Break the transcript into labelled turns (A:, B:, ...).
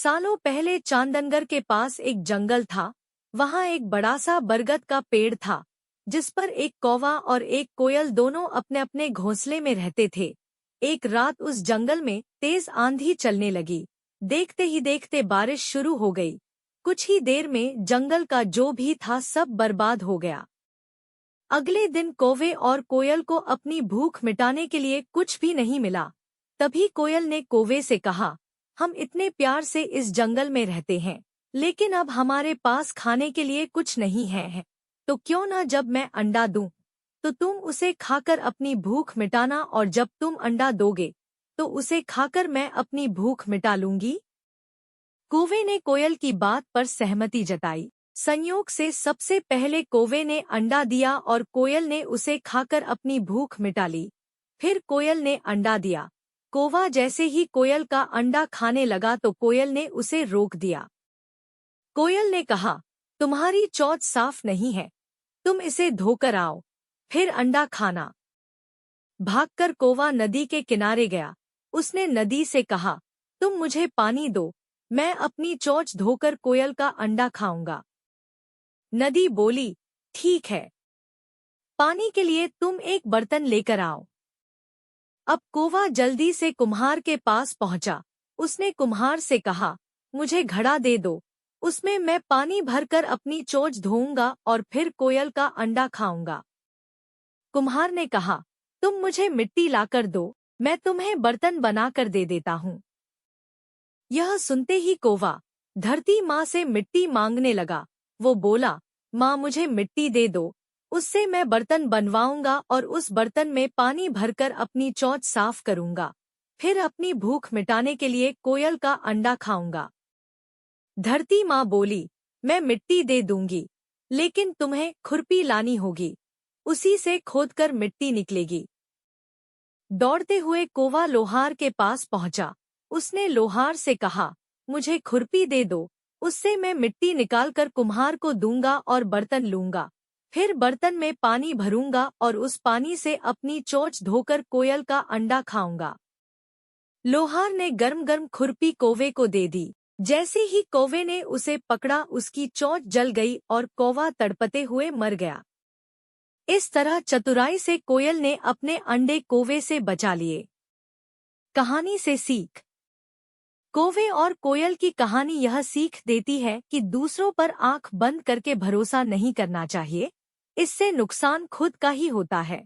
A: सालों पहले चांदनगर के पास एक जंगल था। वहाँ एक बड़ा सा बरगद का पेड़ था, जिस पर एक कौवा और एक कोयल दोनों अपने अपने घोंसले में रहते थे। एक रात उस जंगल में तेज आंधी चलने लगी। देखते ही देखते बारिश शुरू हो गई। कुछ ही देर में जंगल का जो भी था सब बर्बाद हो गया। अगले दिन कौवे और कोयल को अपनी भूख मिटाने के लिए कुछ भी नहीं मिला। तभी कोयल ने कौवे से कहा, हम इतने प्यार से इस जंगल में रहते हैं, लेकिन अब हमारे पास खाने के लिए कुछ नहीं है। तो क्यों ना जब मैं अंडा दूं, तो तुम उसे खाकर अपनी भूख मिटाना, और जब तुम अंडा दोगे तो उसे खाकर मैं अपनी भूख मिटा लूंगी। कौवे ने कोयल की बात पर सहमति जताई। संयोग से सबसे पहले कौवे ने अंडा दिया और कोयल ने उसे खाकर अपनी भूख मिटा ली। फिर कोयल ने अंडा दिया। कौवा जैसे ही कोयल का अंडा खाने लगा तो कोयल ने उसे रोक दिया। कोयल ने कहा, तुम्हारी चोंच साफ नहीं है, तुम इसे धोकर आओ, फिर अंडा खाना। भागकर कौवा नदी के किनारे गया। उसने नदी से कहा, तुम मुझे पानी दो, मैं अपनी चोंच धोकर कोयल का अंडा खाऊंगा। नदी बोली, ठीक है, पानी के लिए तुम एक बर्तन लेकर आओ। अब कौवा जल्दी से कुम्हार के पास पहुंचा। उसने कुम्हार से कहा, मुझे घड़ा दे दो, उसमें मैं पानी भरकर अपनी चोंच धोऊंगा और फिर कोयल का अंडा खाऊंगा। कुम्हार ने कहा, तुम मुझे मिट्टी लाकर दो, मैं तुम्हें बर्तन बनाकर दे देता हूँ। यह सुनते ही कौवा धरती माँ से मिट्टी मांगने लगा। वो बोला, माँ मुझे मिट्टी दे दो, उससे मैं बर्तन बनवाऊंगा और उस बर्तन में पानी भरकर अपनी चोंच साफ करूंगा, फिर अपनी भूख मिटाने के लिए कोयल का अंडा खाऊंगा। धरती माँ बोली, मैं मिट्टी दे दूंगी, लेकिन तुम्हें खुरपी लानी होगी, उसी से खोदकर मिट्टी निकलेगी। दौड़ते हुए कौवा लोहार के पास पहुंचा। उसने लोहार से कहा, मुझे खुरपी दे दो, उससे मैं मिट्टी निकालकर कुम्हार को दूंगा और बर्तन लूंगा, फिर बर्तन में पानी भरूंगा और उस पानी से अपनी चोंच धोकर कोयल का अंडा खाऊंगा। लोहार ने गर्म गर्म खुरपी कौवे को दे दी। जैसे ही कौवे ने उसे पकड़ा, उसकी चोंच जल गई और कौवा तड़पते हुए मर गया। इस तरह चतुराई से कोयल ने अपने अंडे कौवे से बचा लिए। कहानी से सीख। कौवे और कोयल की कहानी यह सीख देती है कि दूसरों पर आंख बंद करके भरोसा नहीं करना चाहिए, इससे नुकसान खुद का ही होता है।